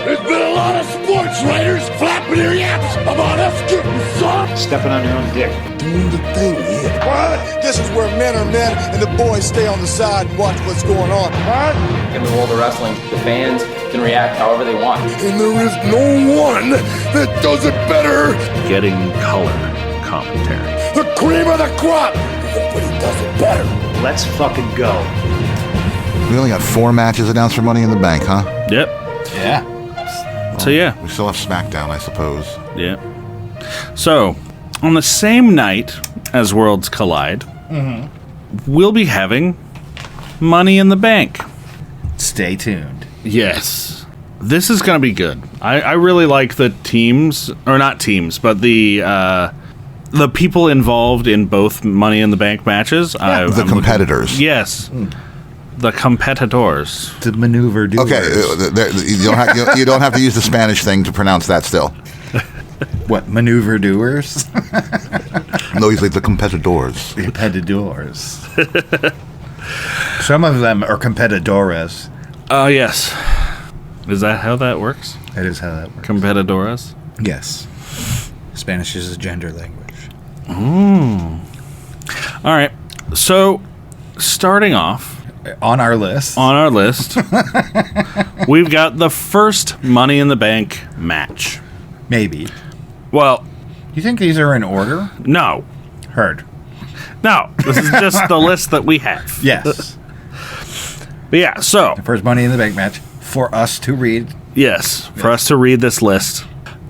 there's been a lot of sports writers flapping their yaps about us getting soft. Stepping on your own dick. Doing the thing here. What? This is where men are men and the boys stay on the side and watch what's going on. What? In the world of wrestling, the fans can react however they want. And there is no one that does it better. Getting color commentary. The cream of the crop. Nobody does it better. Let's fucking go. We only got 4 matches announced for Money in the Bank, huh? Yep. Yeah. Well, So, yeah. We still have SmackDown, I suppose. Yeah. So, on the same night as Worlds Collide, we'll be having Money in the Bank. Stay tuned. Yes. This is going to be good. I really like the teams, or not teams, but the people involved in both Money in the Bank matches. The competitors. Yes. The competitors. The maneuver doers. Okay, you don't have to use the Spanish thing to pronounce that still. What, maneuver doers? No, he's like the competitors. Competidors. Some of them are competidores. Oh, yes. Is that how that works? That is how that works. Competidores? Yes. Spanish is a gender language. All right. So, starting off On our list. we've got the first Money in the Bank match. Maybe. Well, You think these are in order? no. Heard. No. This is just the list that we have. Yes. But yeah, so, First Money in the Bank match for us to read. yes, for us to read this list,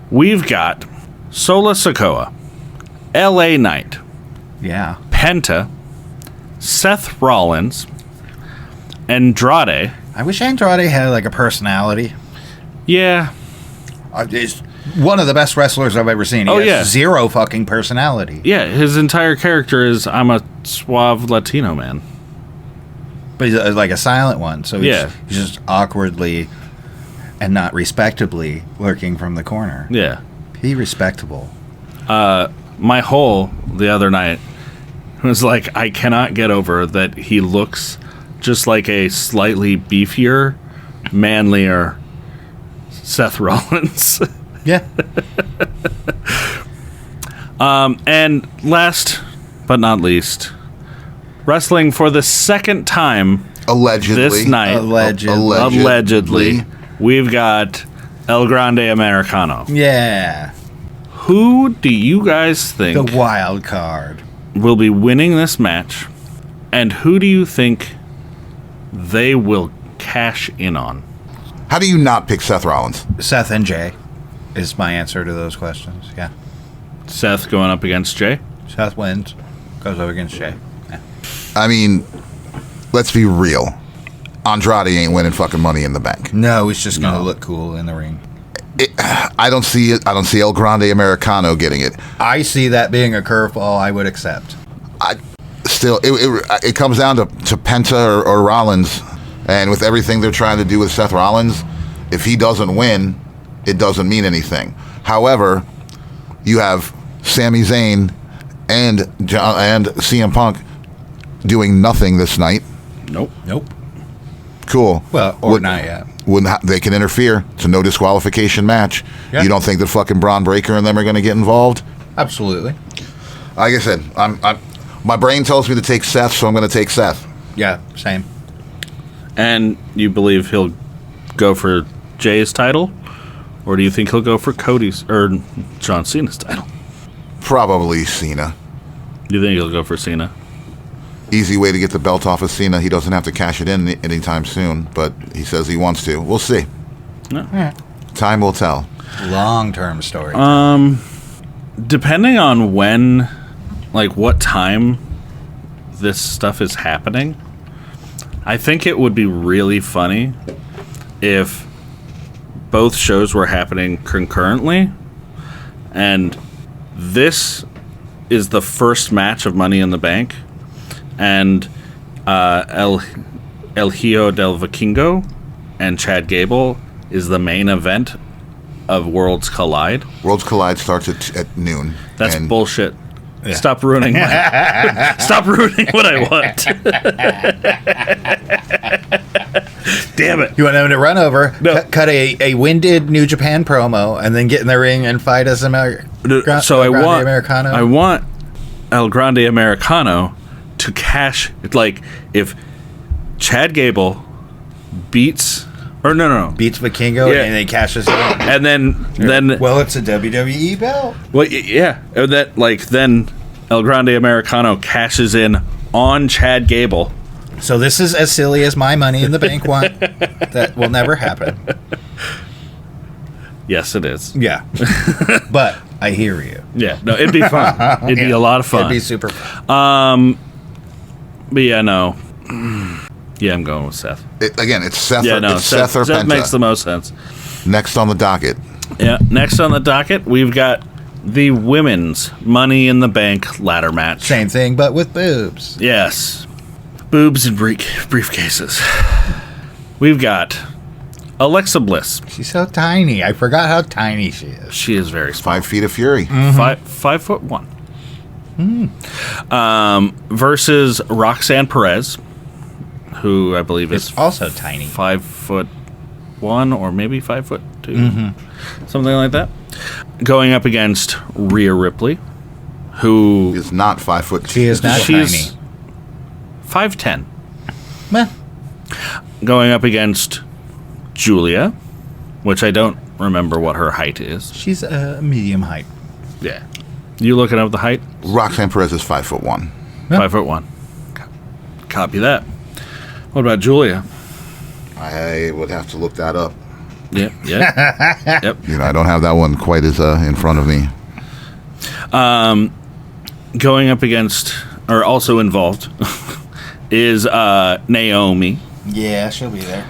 we've got Sola Sikoa, LA Knight, Yeah. Penta, Seth Rollins, Andrade. I wish Andrade had like a personality. Yeah. He's one of the best wrestlers I've ever seen. He has yeah. zero fucking personality. Yeah, his entire character is I'm a suave Latino man. But he's like a silent one. So he's just awkwardly and not respectably lurking from the corner. Yeah. Be respectable. My whole the other night was like, I cannot get over that he looks just like a slightly beefier, manlier Seth Rollins. Yeah. And last but not least, wrestling for the second time Allegedly. this night. Allegedly. We've got El Grande Americano. Yeah. Who do you guys think The wild card. will be winning this match? And who do you think they will cash in on? How do you not pick Seth Rollins? Seth and Jay is my answer to those questions. Yeah. Seth going up against Jay? Seth wins. Goes up against Jay. Yeah. I mean, let's be real. Andrade ain't winning fucking Money in the Bank. No, he's just going to look cool in the ring. I don't see it. I don't see El Grande Americano getting it. I see that being a curveball I would accept. It comes down to Penta or Rollins, and with everything they're trying to do with Seth Rollins, if he doesn't win, it doesn't mean anything. However, you have Sami Zayn and CM Punk doing nothing this night. Nope. Cool. Well, or not yet. They can interfere. It's a no disqualification match. Yeah. You don't think that fucking Braun Breaker and them are going to get involved? Absolutely. Like I said, my brain tells me to take Seth, so I'm going to take Seth. Yeah, same. And you believe he'll go for Jay's title? Or do you think he'll go for Cody's or John Cena's title? Probably Cena. You think he'll go for Cena? Easy way to get the belt off of Cena. He doesn't have to cash it in anytime soon, but he says he wants to. We'll see. No. Time will tell. Long-term story. Depending on when, like what time this stuff is happening, I think it would be really funny if both shows were happening concurrently, and this is the first match of Money in the Bank, and El Hijo del Vikingo and Chad Gable is the main event of Worlds Collide. Worlds Collide starts at noon. That's bullshit. Yeah. Stop ruining Stop ruining what I want. Damn it. You want them to run over, No. cut a winded New Japan promo, and then get in the ring and fight as So I want El Grande Americano to cash. Like if Chad Gable beats beats Vikingo Yeah. and then cashes it in. and then Well, it's a WWE belt. well yeah, and that like then El Grande Americano cashes in on Chad Gable. So this is as silly as my Money in the Bank one. That will never happen. Yes, it is. Yeah. But I hear you. Yeah, no, it'd be fun. It'd be a lot of fun. It'd be super fun. But yeah, no. Yeah, I'm going with Seth. It's Seth, Yeah, no, it's Seth or Seth Penta. makes the most sense. Next on the docket. Yeah, next on the docket, we've got the women's Money in the Bank ladder match. Same thing, but with boobs. Yes. Boobs and briefcases. We've got Alexa Bliss. She's so tiny. I forgot how tiny she is. She is very small. 5 feet of fury. 5'1". Versus Roxanne Perez, who I believe is Also tiny. 5'1" or maybe 5'2", something like that. Going up against Rhea Ripley, who Is not 5 foot. She is not she's tiny. 5'10". Meh. Going up against Julia, which I don't remember what her height is. She's a medium height. Yeah. You looking up the height? Roxanne Perez is 5'1". 5'1". Copy that. What about Julia? I would have to look that up. Yep. Yep. I don't have that one quite as in front of me. Going up against, or also involved, is Naomi, Yeah, she'll be there.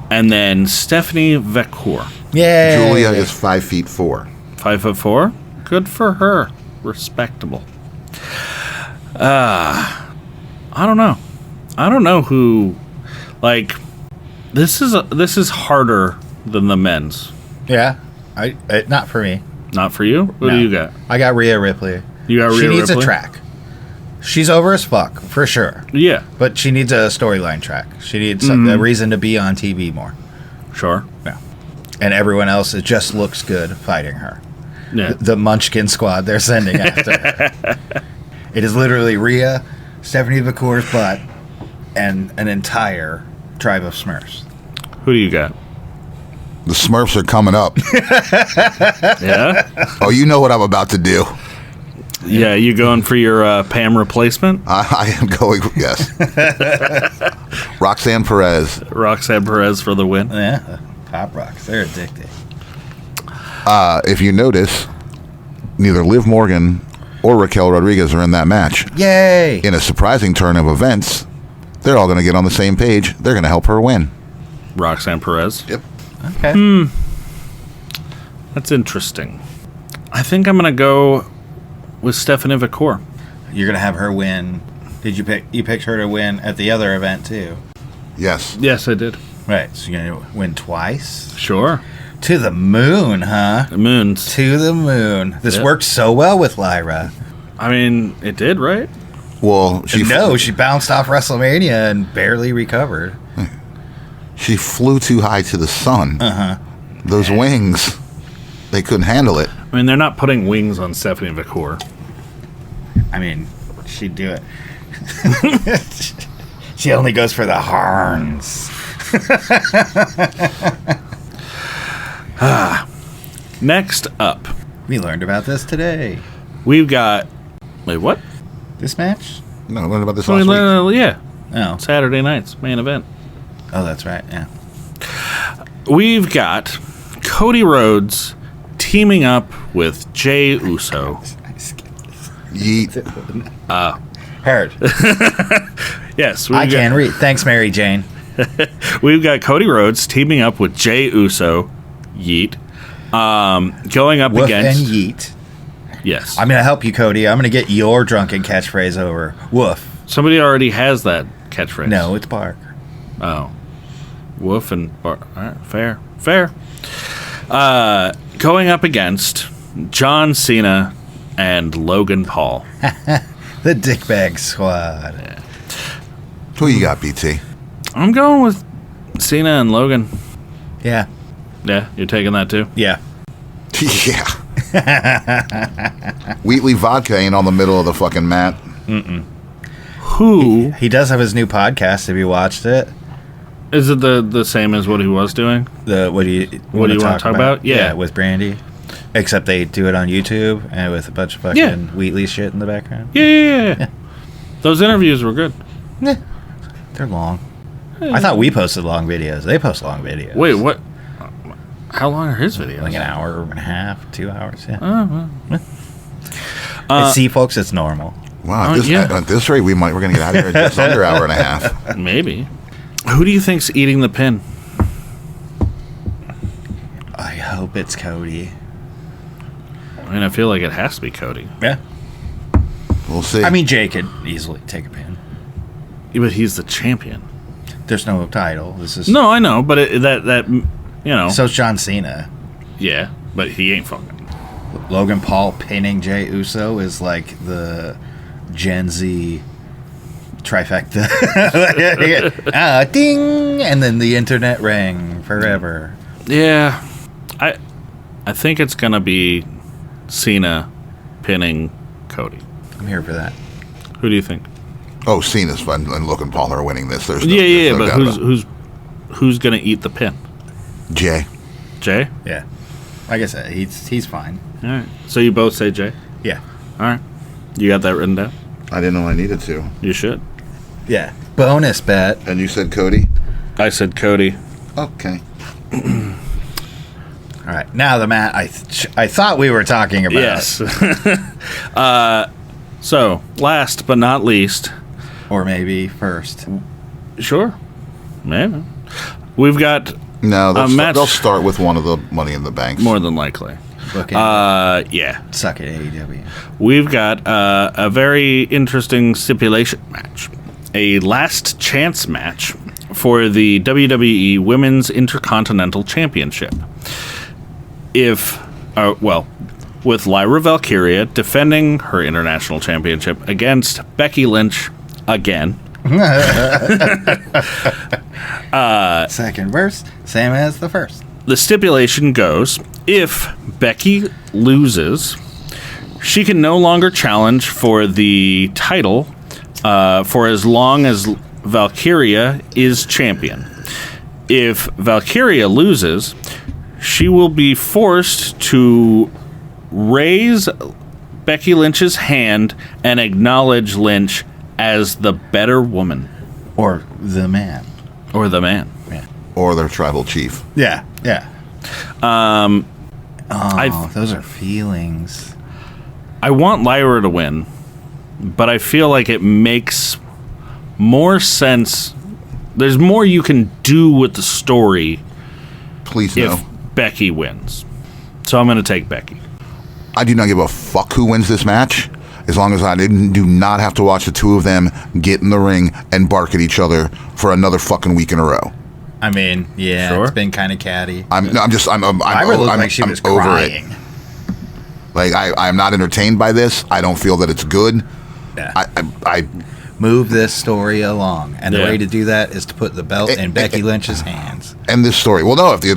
and then Stephanie Vaquer. Yeah. Julia is 5'4". 5'4". Good for her. Respectable. I don't know. I don't know who. Like, this is harder than the men's. Yeah. Not for me. Not for you. What do No. you got? I got Rhea Ripley. You got She Rhea needs Ripley? a track. She's over as fuck, for sure. Yeah. But she needs a storyline track. She needs a reason to be on TV more. Sure. Yeah. And everyone else, it just looks good fighting her. Yeah. The Munchkin squad they're sending after her. It is literally Rhea, Stephanie Vaquer's butt, and an entire tribe of Smurfs. Who do you got? The Smurfs are coming up. Yeah. Oh, you know what I'm about to do. Yeah. You going for your Pam replacement? I am going, yes. Roxanne Perez. Roxanne Perez for the win. Yeah. Pop rocks. They're addicted. If you notice, neither Liv Morgan or Raquel Rodriguez are in that match. Yay! In a surprising turn of events, they're all going to get on the same page. They're going to help her win. Roxanne Perez. Yep. Okay. That's interesting. I think I'm gonna go with Stephanie Vaquer. You're going to have her win. Did you picked her to win at the other event, too? Yes. Yes, I did. Right. So you're going to win twice? Sure. To the moon, huh? The Moons. To the moon. This Yep. worked so well with Lyra. I mean, it did, right? Well, she bounced off WrestleMania and barely recovered. she flew too high to the sun. Uh-huh. Those wings, they couldn't handle it. I mean, they're not putting wings on Stephanie Vaquer. I mean, she'd do it. She only goes for the horns. Next up, We learned about this today. we've got. Wait, what? This match? No, I learned about this last week. Yeah, Oh. Saturday night's main event. Oh, that's right. Yeah. We've got Cody Rhodes teaming up with Jey Uso. Yeet. Heard. Yes, I can read. Thanks, Mary Jane. We've got Cody Rhodes teaming up with Jey Uso. Yeet. Going up Woof against. and yeet. Yes. I'm going to help you, Cody. I'm going to get your drunken catchphrase over. Woof. Somebody already has that catchphrase. No, it's Bark. Oh. Woof and All right, fair. Going up against John Cena and Logan Paul. The Dickbag Squad. Who you got, BT? I'm going with Cena and Logan. Yeah. Yeah, you're taking that too? Yeah. Yeah. Wheatley Vodka ain't on the middle of the fucking mat. Who? He does have his new podcast, if you watched it. Is it the same as what he was doing? What do you want to talk about? Yeah. With Brandy. Except they do it on YouTube and with a bunch of fucking Wheatley shit in the background. Yeah. Those interviews were good. Yeah. They're long. I thought we posted long videos. They post long videos. Wait, what? How long are his videos? Like an hour and a half, 2 hours, yeah. Oh, well. See, folks, it's normal. Wow, Oh, yeah. at this rate, we're going to get out of here in just under an hour and a half. Maybe. Who do you think's eating the pin? I hope it's Cody. I mean, I feel like it has to be Cody. Yeah. We'll see. I mean, Jay could easily take a pin. Yeah, but he's the champion. There's no title. This is No, I know, but that you know. So's John Cena. Yeah, but he ain't fucking. Logan Paul pinning Jey Uso is like the Gen Z trifecta. Ding! And then the internet rang forever. Yeah, I think it's gonna be Cena pinning Cody. I'm here for that. Who do you think? Oh, Cena's fun, and Logan Paul are winning this. There's Yeah, no but doubt about it. who's gonna eat the pin? Jay. Jay? Yeah. Like I said, he's fine. All right. So you both say Jay? Yeah. All right. You got that written down? I didn't know I needed to. You should. Yeah. Bonus bet. And you said Cody? I said Cody. Okay. All right. Now the Matt I thought we were talking about. Yes. So, last but not least. Or maybe first. Sure. Maybe. We've got No, match- they'll start with one of the Money in the Banks. more than likely. Look Yeah. Suck it, AEW. We've got a very interesting stipulation match. A last chance match for the WWE Women's Intercontinental Championship. With Lyra Valkyria defending her international championship against Becky Lynch again. Second verse, same as the first. The stipulation goes, if Becky loses, she can no longer challenge for the title for as long as Valkyria is champion. If Valkyria loses, she will be forced to raise Becky Lynch's hand and acknowledge Lynch as the better woman. Or the man. Or the man. Yeah. Or their tribal chief. Yeah. I Those are feelings. want Lyra to win, but I feel like it makes more sense. There's more you can do with the story Please if no. Becky wins. So I'm going to take Becky. I do not give a fuck who wins this match, as long as I do not have to watch the two of them get in the ring and bark at each other for another fucking week in a row. I mean, yeah, Sure. It's been kind of catty. I'm Lyra looked like she was over crying. it. Like I'm not entertained by this. I don't feel that it's good. Yeah. I Move this story along, and the Yeah. way to do that is to put the belt in Becky Lynch's hands. end this story. Well, no, if you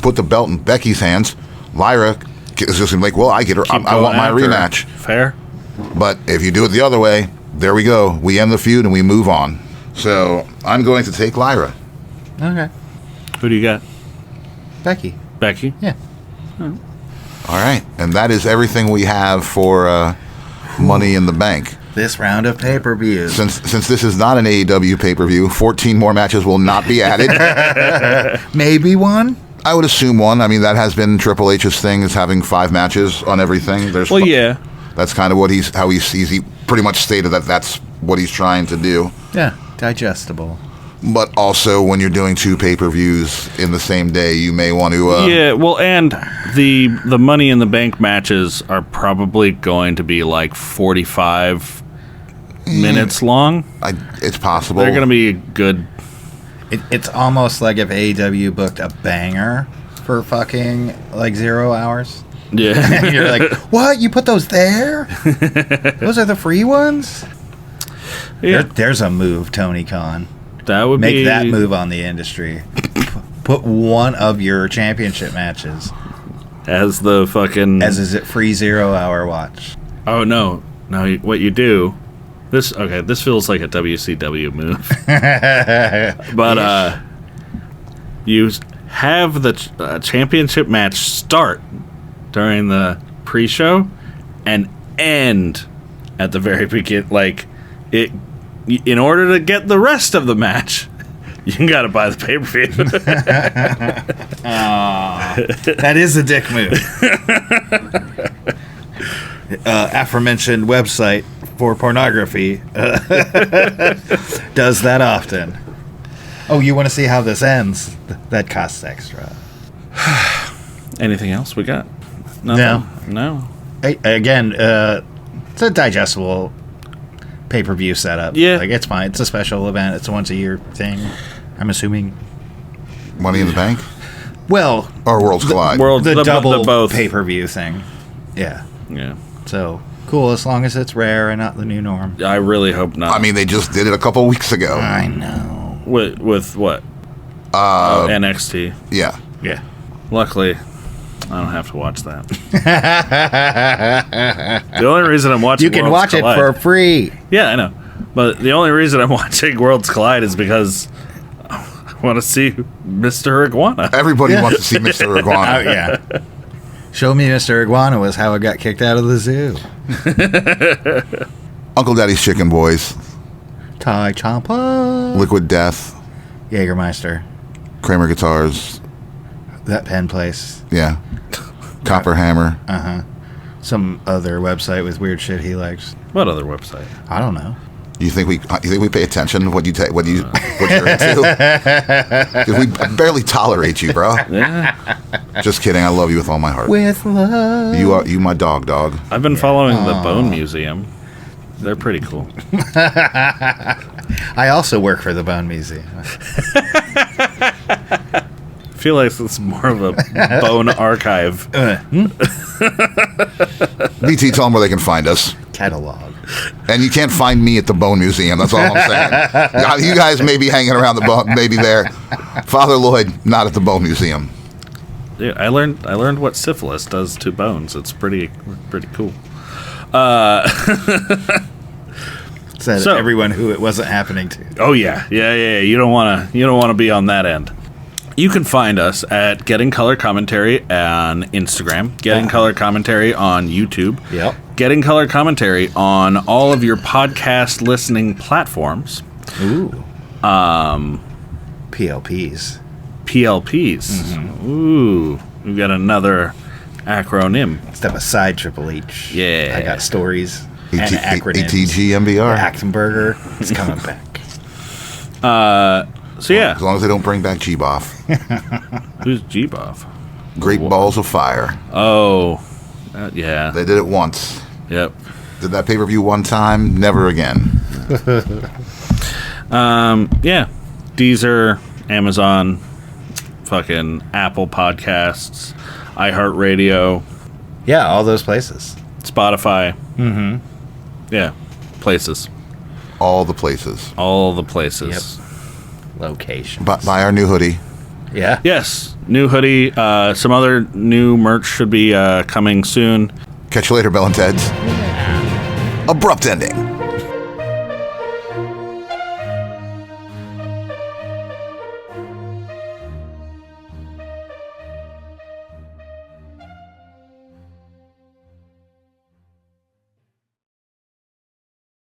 put the belt in Becky's hands, Lyra is just gonna be like, well, I get her. Keep I want going my after her. rematch. Fair? But if you do it the other way, there we go. We end the feud and we move on. So I'm going to take Lyra. Okay. Who do you got? Becky. Becky? Yeah. All right, and that is everything we have for Money in the Bank. This round of pay-per-views. Since this is not an AEW pay-per-view, 14 more matches will not be added. Maybe one? I would assume one. I mean, that has been Triple H's thing, is having 5 matches on everything. Well, yeah. That's kind of how he sees. He pretty much stated that that's what he's trying to do. Yeah. Digestible. But also, when you're doing 2 pay-per-views in the same day, you may want to. Yeah, well, and the Money in the Bank matches are probably going to be like 45 minutes long. It's possible. They're going to be good. It's almost like if AEW booked a banger for fucking like 0 hours. Yeah. You're like, what? You put those there? Those are the free ones? Yeah. There's a move, Tony Khan. That would Make be that move on the industry. Put one of your championship matches As the fucking... as is it free 0 hour watch. Oh, no. No, what you do... This feels like a WCW move. But you have the championship match start during the pre-show and end at the very beginning. Like, in order to get the rest of the match, you gotta buy the pay-per-view. That is a dick move. Aforementioned website for pornography does that often. Oh, you want to see how this ends? That costs extra. Anything else we got? Nothing? No. Again, it's a digestible pay-per-view setup. Yeah. Like, it's fine. It's a special event. It's a once-a-year thing, I'm assuming. Money in the Bank? Well... Or Worlds Collide? The double both. pay-per-view thing. Yeah. Yeah. So, cool, as long as it's rare and not the new norm. I really hope not. I mean, they just did it a couple weeks ago. I know. With what? NXT. Yeah. Yeah. Luckily, I don't have to watch that. The only reason I'm watching You can Worlds watch Collide, it for free. Yeah, I know. But the only reason I'm watching Worlds Collide is because I want to see Mr. Iguana. Everybody wants to see Mr. Iguana. Oh, yeah. Show me Mr. Iguana was how I got kicked out of the zoo. Uncle Daddy's Chicken Boys, Ty Ciampa. Liquid Death, Jägermeister. Kramer Guitars, That pen place. yeah, Copper Hammer. Some other website with weird shit he likes. What other website? I don't know. You think we pay attention to what you're into? 'Cause we barely tolerate you, bro. Yeah. Just kidding. I love you with all my heart. With love. You my dog. I've been following the Bone Museum. They're pretty cool. I also work for the Bone Museum. I feel like it's more of a bone archive. BT, tell them where they can find us. Catalog. And you can't find me at the Bone Museum. That's all I'm saying. You guys may be hanging around the bone, maybe there. Father Lloyd, not at the Bone Museum. Yeah, I learned what syphilis does to bones. It's pretty cool. Said So- everyone who it wasn't happening to. Oh yeah. You don't wanna be on that end. You can find us at Getting Color Commentary on Instagram, Getting Color Commentary on YouTube, Yep. Getting Color Commentary on all of your podcast listening platforms. Ooh. PLPs. PLPs. Ooh, we've got another acronym. Step aside, Triple H. Yeah. I got stories and acronyms. ATG MBR. Actenberger is coming back. So yeah, As long as they don't bring back G-Boff. who's G-Boff? Great Balls of Fire. Oh, yeah. They did it once. Yep. Did that pay-per-view one time, never again. Yeah. Deezer, Amazon, fucking Apple Podcasts, iHeartRadio, Yeah, all those places. Spotify. Mm-hmm. Yeah. Places. All the places. All the places. Location. Buy our new hoodie. Yeah. Yes. New hoodie. Some other new merch should be coming soon. Catch you later, Bill and Ted's. Abrupt ending.